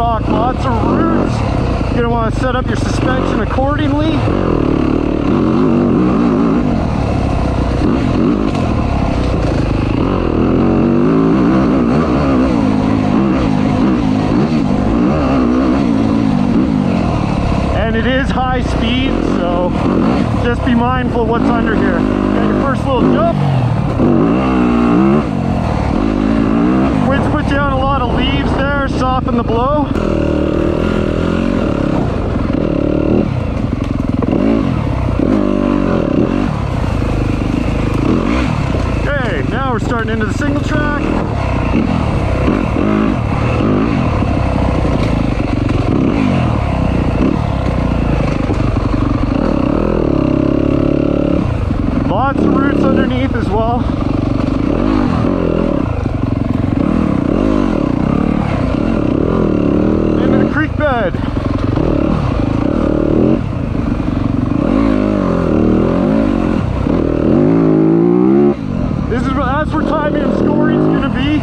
rock, lots of roots. You're going to want to set up your suspension accordingly. And it is high speed, so just be mindful of what's under here. Got your first little jump. Wind's put down a lot of leaves there, soften the blow. Okay, now we're starting into the single track. Lots of roots underneath as well. Into the creek bed. That's where timing and scoring is going to be.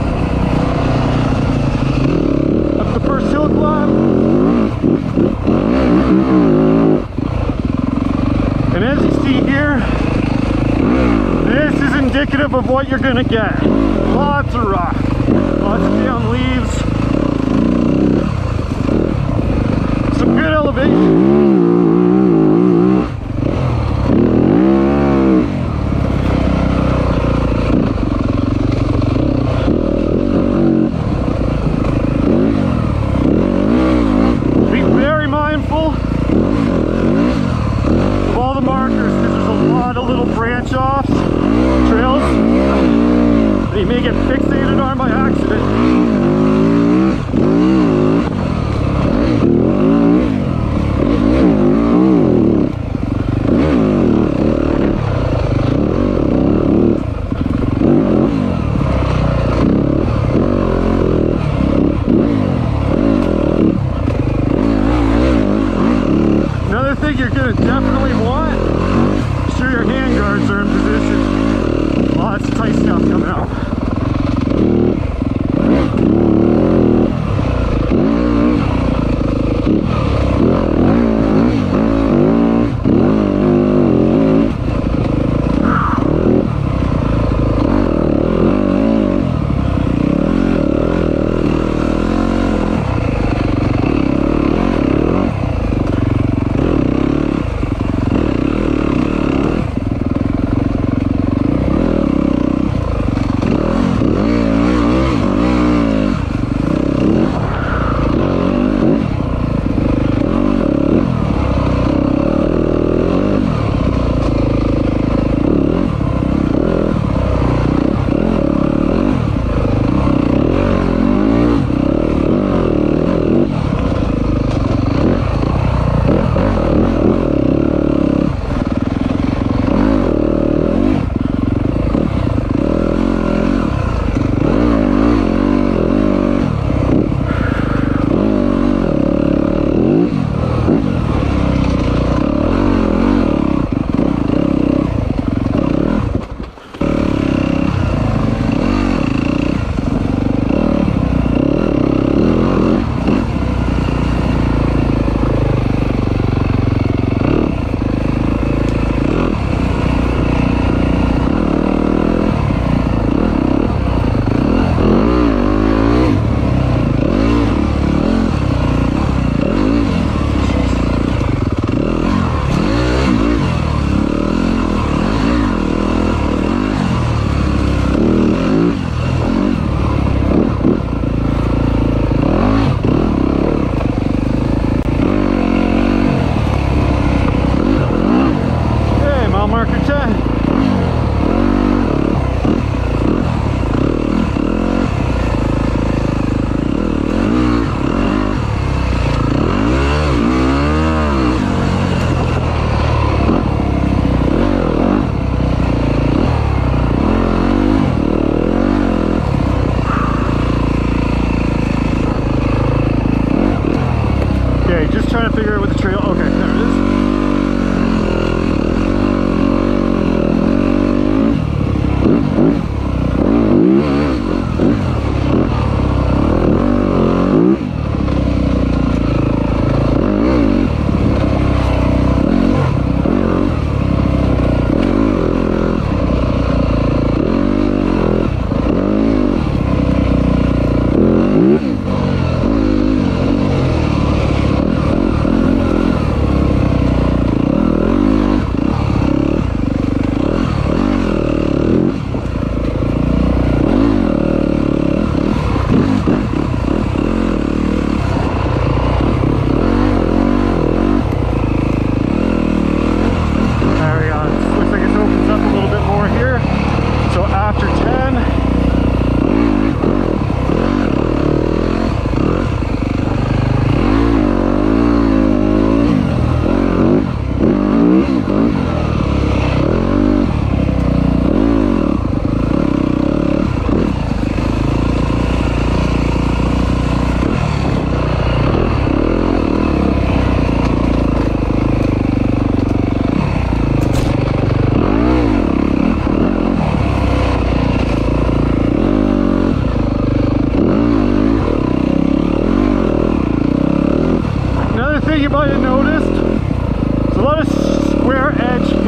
Up the first hill climb. And as you see here, this is indicative of what you're going to get. Lots of rock, lots of down leaves, some good elevation. Be very mindful of all the markers because there's a lot of little branch offs. Trails that you may get fixated on by accident. Another thing you're going to definitely want, make sure your hand guards are in position. Lots of tight stuff coming out. trying to figure out what the trail. Okay, there it is.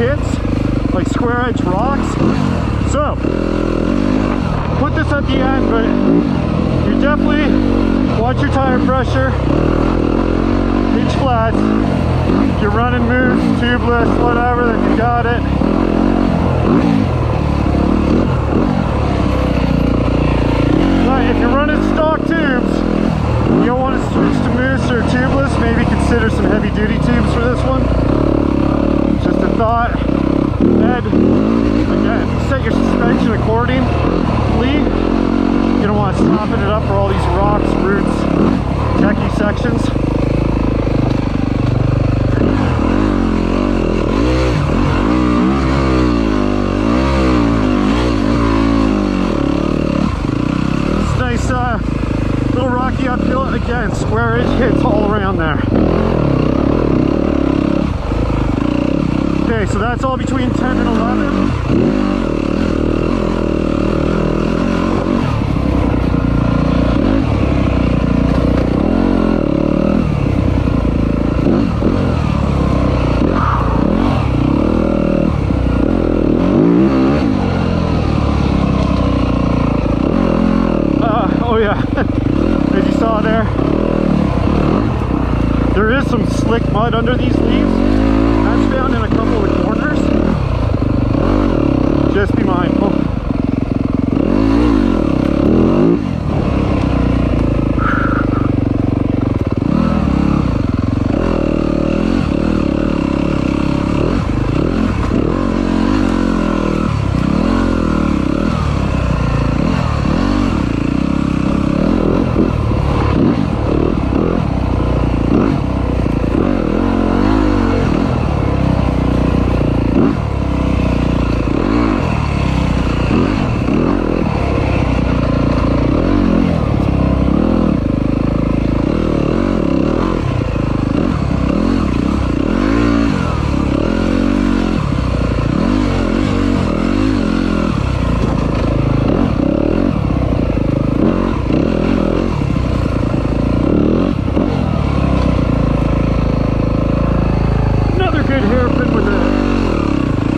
hits, like square edge rocks. So, put this at the end, but you definitely watch your tire pressure, pitch flats. If you're running moose, tubeless, whatever, then you got it. But if you're running stock tubes, you don't want to switch to moose or tubeless, maybe consider some heavy duty tubes for this one. Just a thought. And again, set your suspension accordingly. You don't want to soften it up for all these rocks, roots, techie sections. It's nice, little rocky uphill. Again, square edge hits all around there. Okay, so that's all between 10 and 11. Oh yeah, as you saw there is some slick mud under these leaves. That's found in a couple of corners. Just be mindful.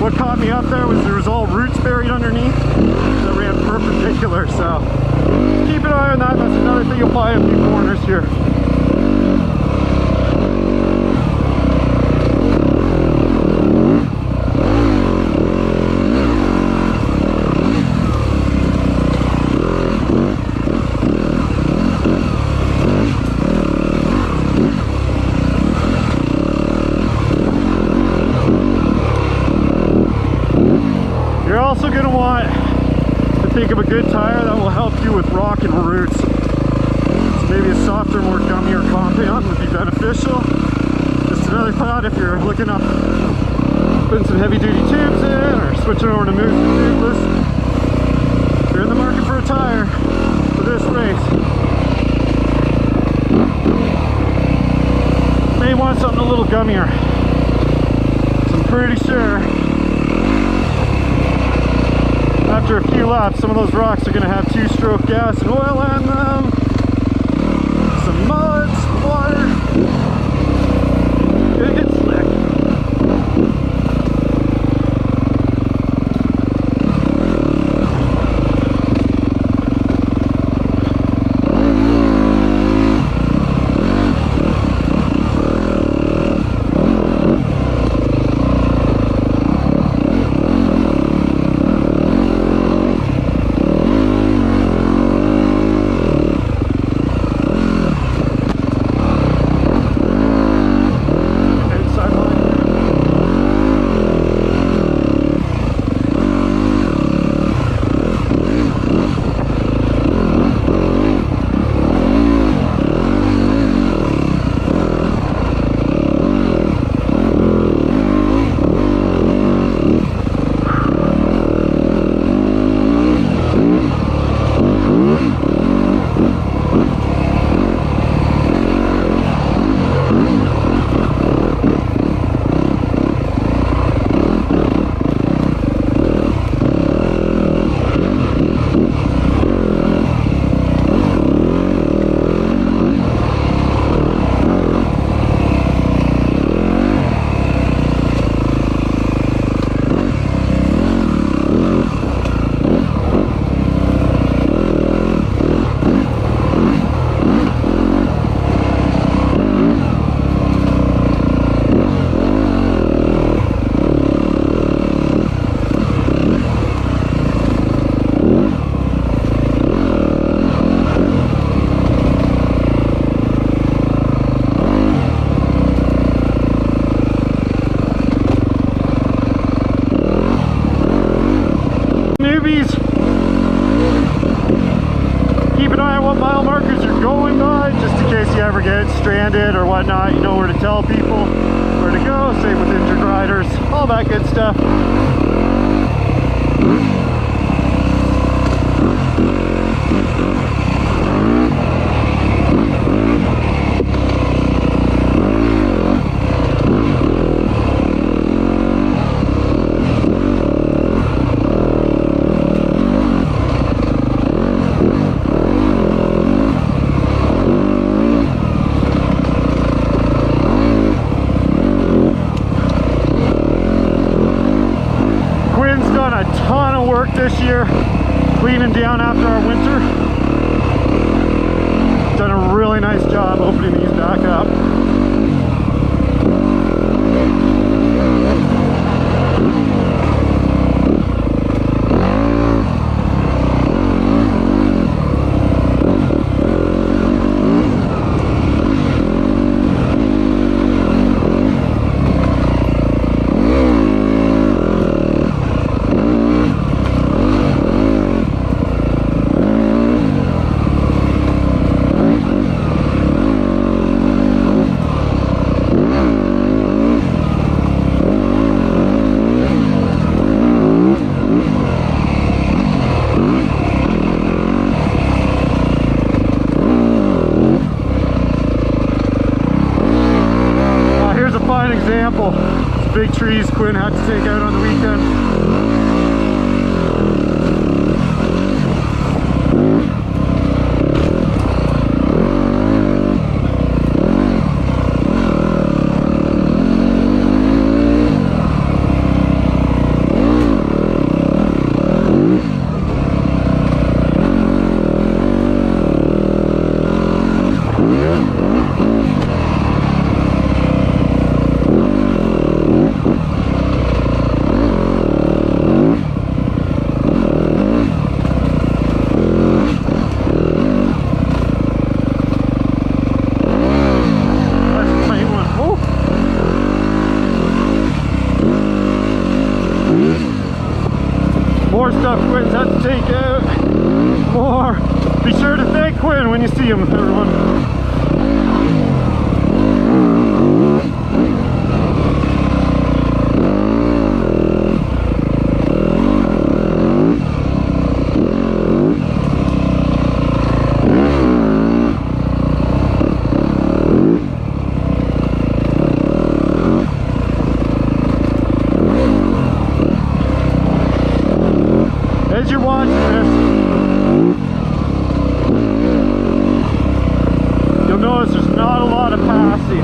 What caught me up there was there was all roots buried underneath that ran perpendicular, so keep an eye on that. That's another thing you'll find in a few corners here. You're also going to want to think of a good tire that will help you with rock and roots. So maybe a softer, more gummier compound would be beneficial. Just another thought if you're looking up putting some heavy duty tubes in or switching over to moose and tubeless. If you're in the market for a tire for this race, you may want something a little gummier. So I'm pretty sure after a few laps, some of those rocks are going to have 2-stroke gas and oil on them. Some mud, some water. It's slick. ever get stranded or whatnot, you know where to tell people where to go. Same with injured riders, all that good stuff. This year, cleaning down after our winter. Done a really nice job opening these back up. Example, big trees Cloyne had to take out on the weekend. More stuff Cloyne's had to take out. More. Be sure to thank Cloyne when you see him, everyone. As you're watching this, you'll notice there's not a lot of passing.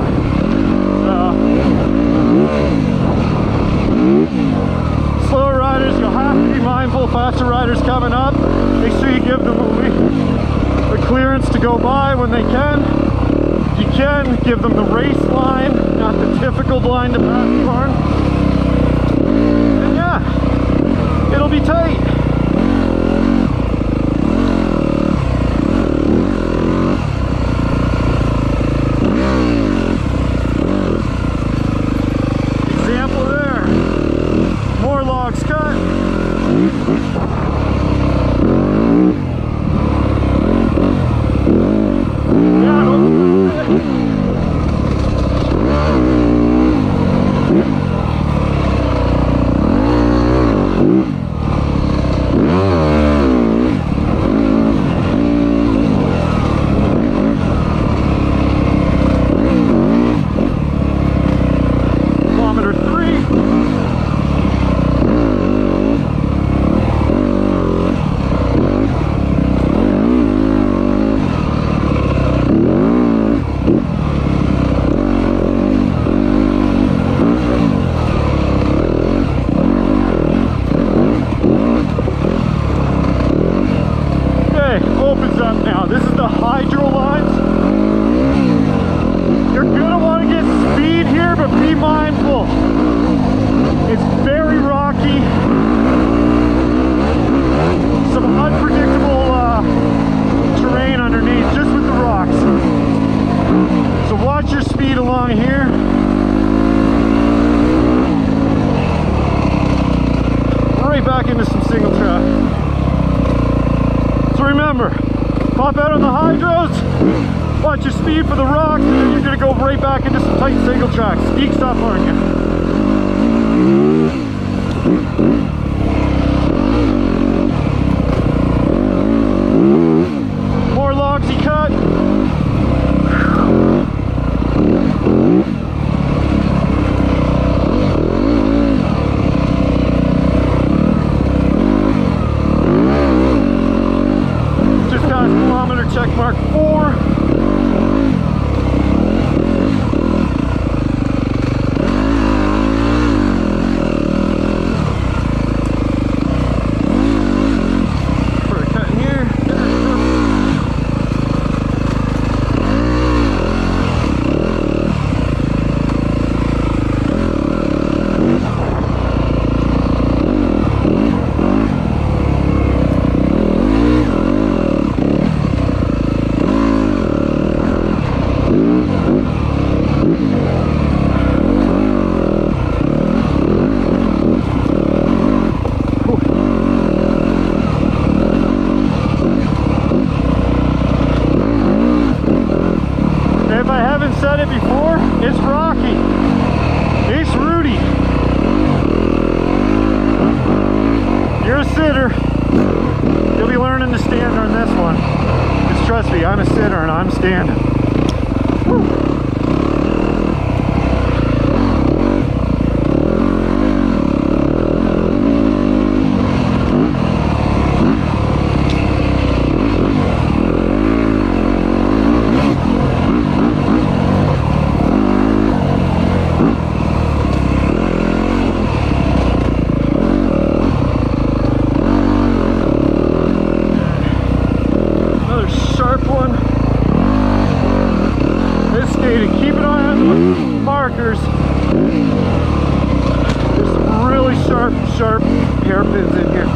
Slower riders, you'll have to be mindful. Faster riders coming up, make sure you give them the clearance to go by when they can. If you can, give them the race line, not the typical blind to pass the barn. And yeah, it'll be tight. Opens up now. This is the hydro lines. You're gonna want to get speed here, but be mindful. It's very rocky. Some unpredictable terrain underneath, just with the rocks. So watch your speed along here. Right back into some single track. So remember, pop out on the hydros, watch watch your speed for the rocks, and then you're gonna go right back into some tight single tracks. Sneak stuff, aren't you? More logs you cut. Just past kilometer check mark 4. If I haven't said it before, it's Rocky. It's Rudy. You're a sitter. You'll be learning to stand on this one. Just trust me, I'm a sitter and I'm standing. Woo. Keep an eye on the markers. There's some really sharp hairpins in here.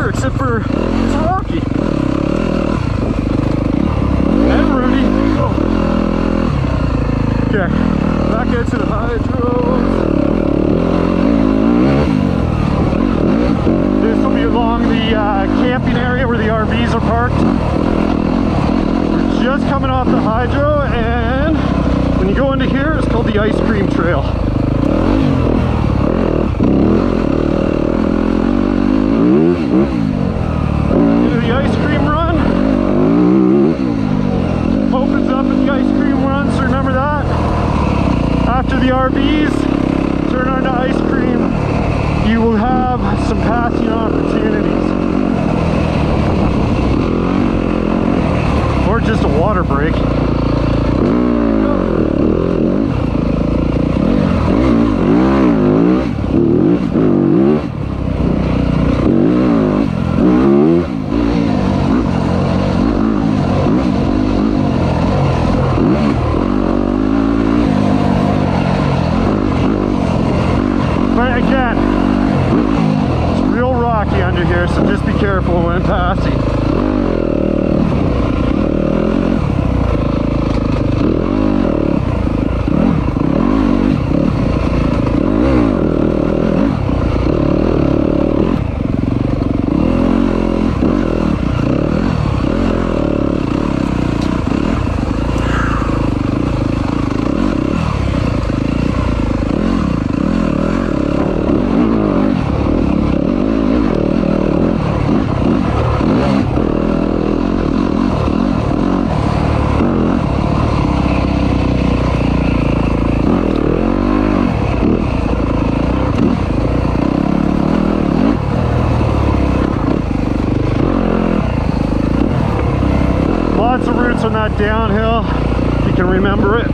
Except for it's Rocky and Rudy. Oh. Okay, back into the hydros. This will be along the camping area where the RVs are parked. We're just coming off the hydro, and when you go into here, it's called the ice cream trail. Into the ice cream run. Opens up at the ice cream run, so remember that. After the RVs turn on to ice cream, you will have some passing opportunities. Or just a water break. But again, it's real rocky under here, so just be careful when passing. Lots of routes on that downhill, if you can remember it.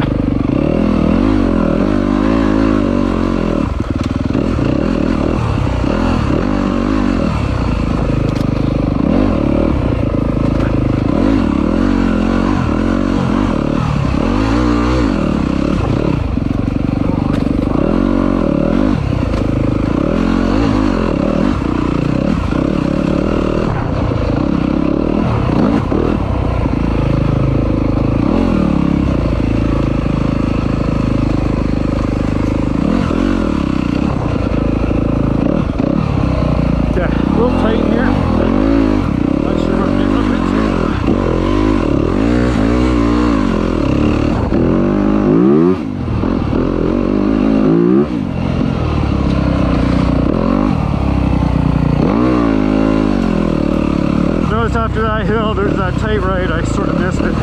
After that hill, there's that tight right. I sort of missed it.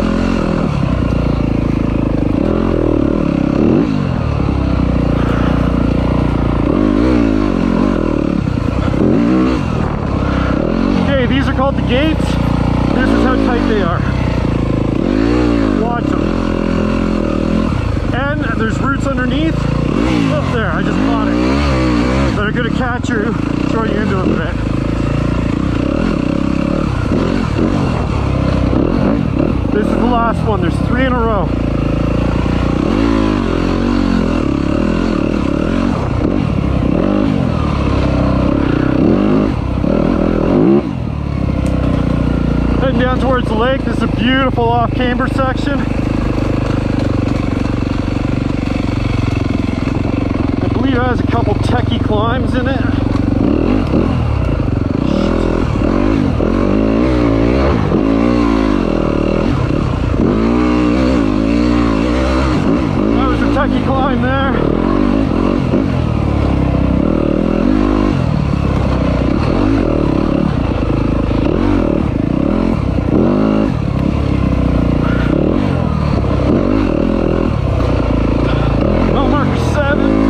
Okay, these are called the gates. This is how tight they are. Watch them. And there's roots underneath. Oh, there, I just caught it. That are going to catch you, throw you into them a bit. This is the last one. There's 3 in a row. Heading down towards the lake. This is a beautiful off-camber section. I believe it has a couple techie climbs in it. Techie climb there. Mile marker 7.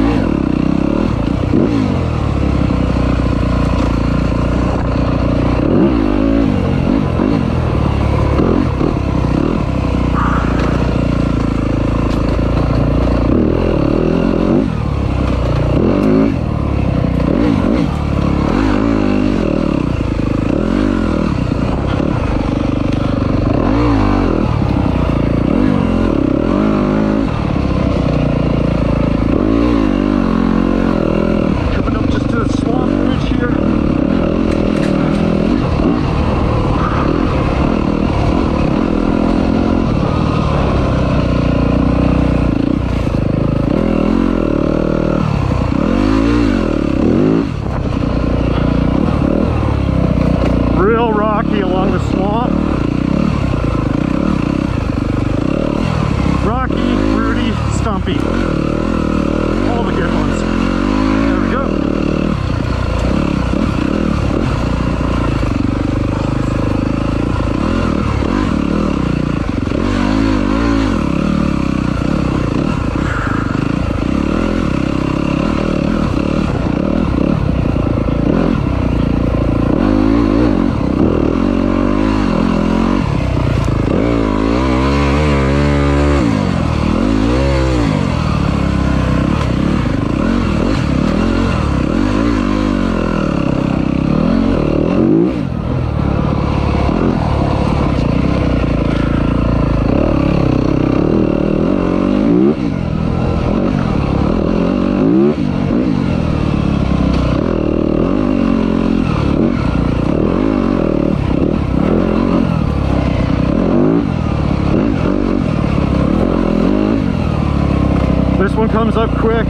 comes up quick. I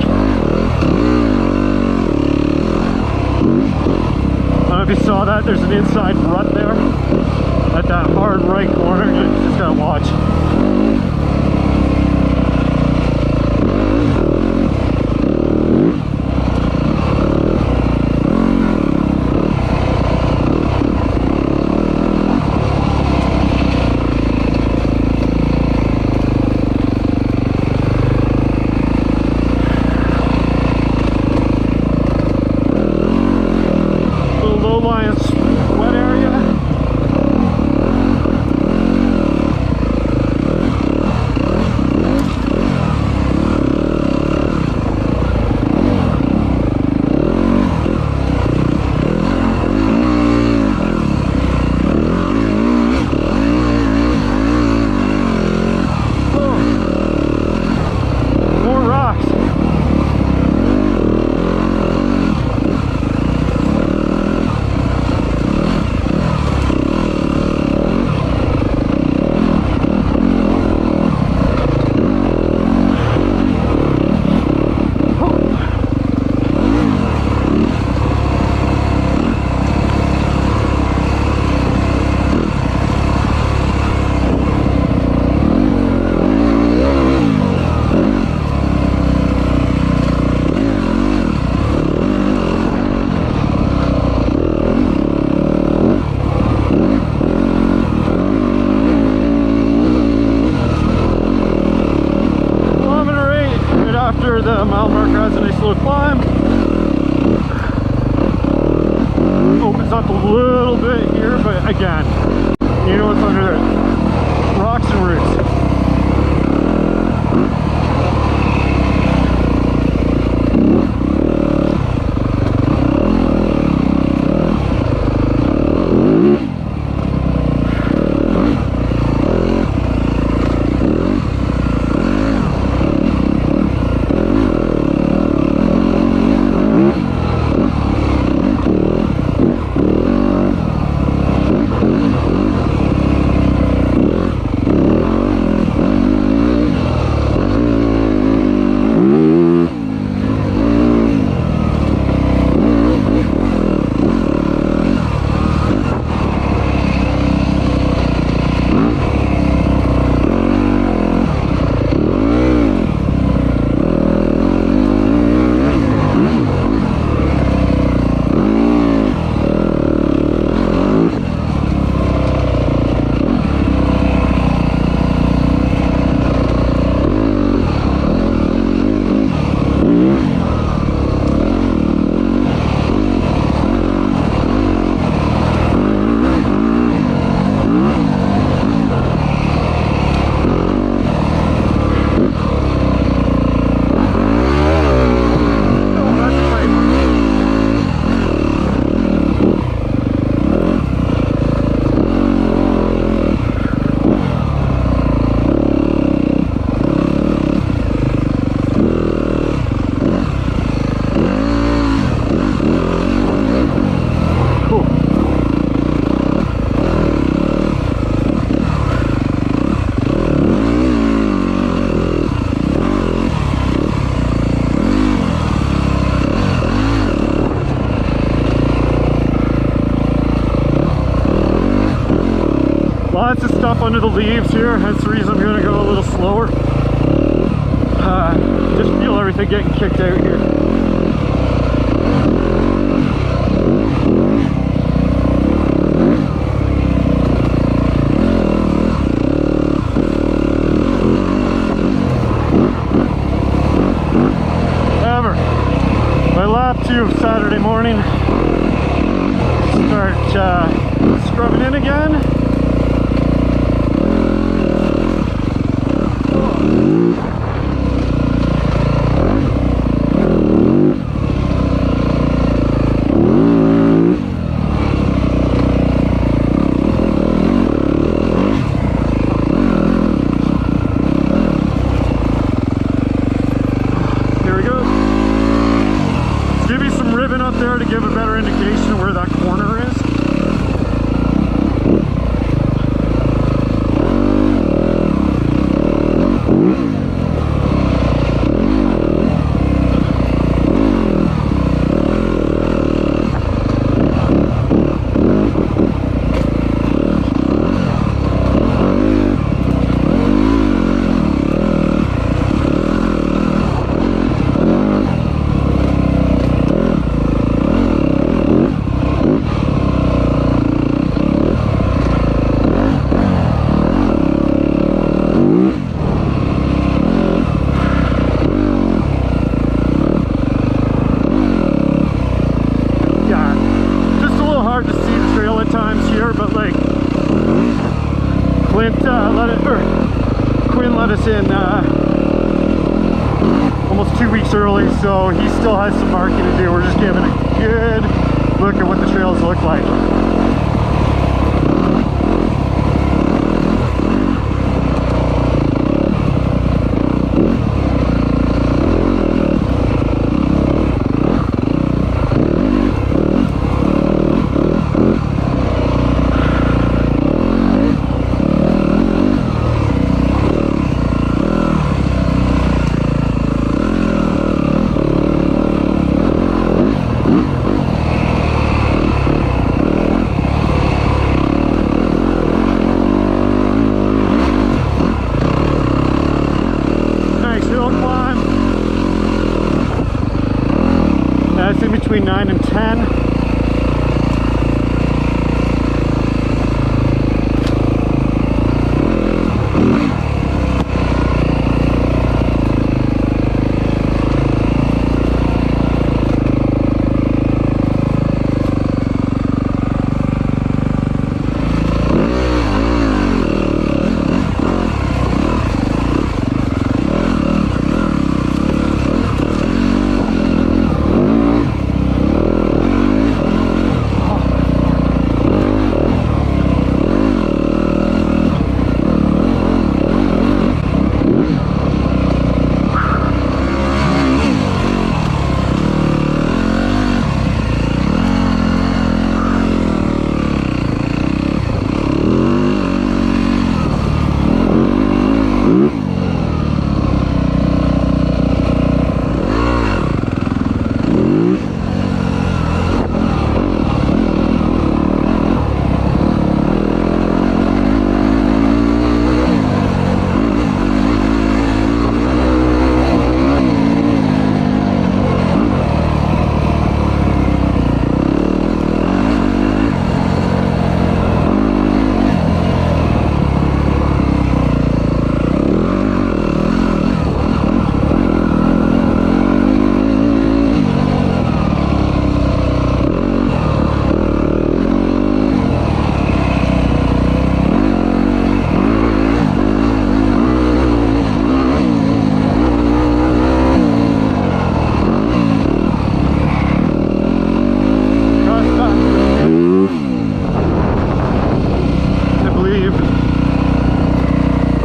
don't know if you saw that. There's an inside rut there at that hard right corner. You just gotta watch. After the mile marker has a nice little climb. Opens up a little bit here, but again, you know what's under there? Rocks and roots. Lots of stuff under the leaves here. That's the reason I'm going to go a little slower. Just feel everything getting kicked out here. However, my lap 2 of Saturday morning. Start scrubbing in again. Up there to give a better indication of where that corner is. in almost 2 weeks early, so he still has some marking to do. We're just giving a good look at what the trails look like. That's in between 9 and 10.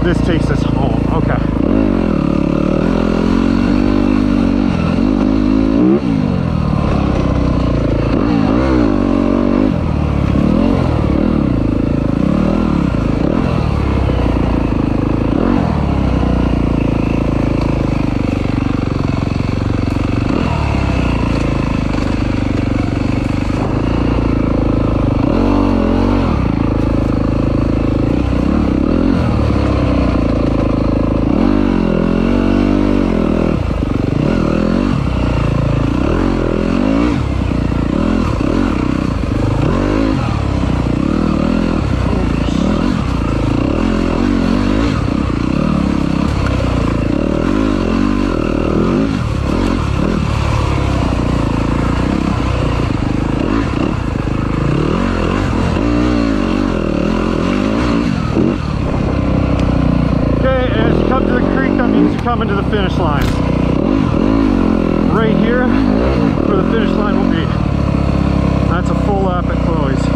This takes us home. Okay. Coming to the finish line. Right here, where the finish line will be. That's a full lap at Cloyne's.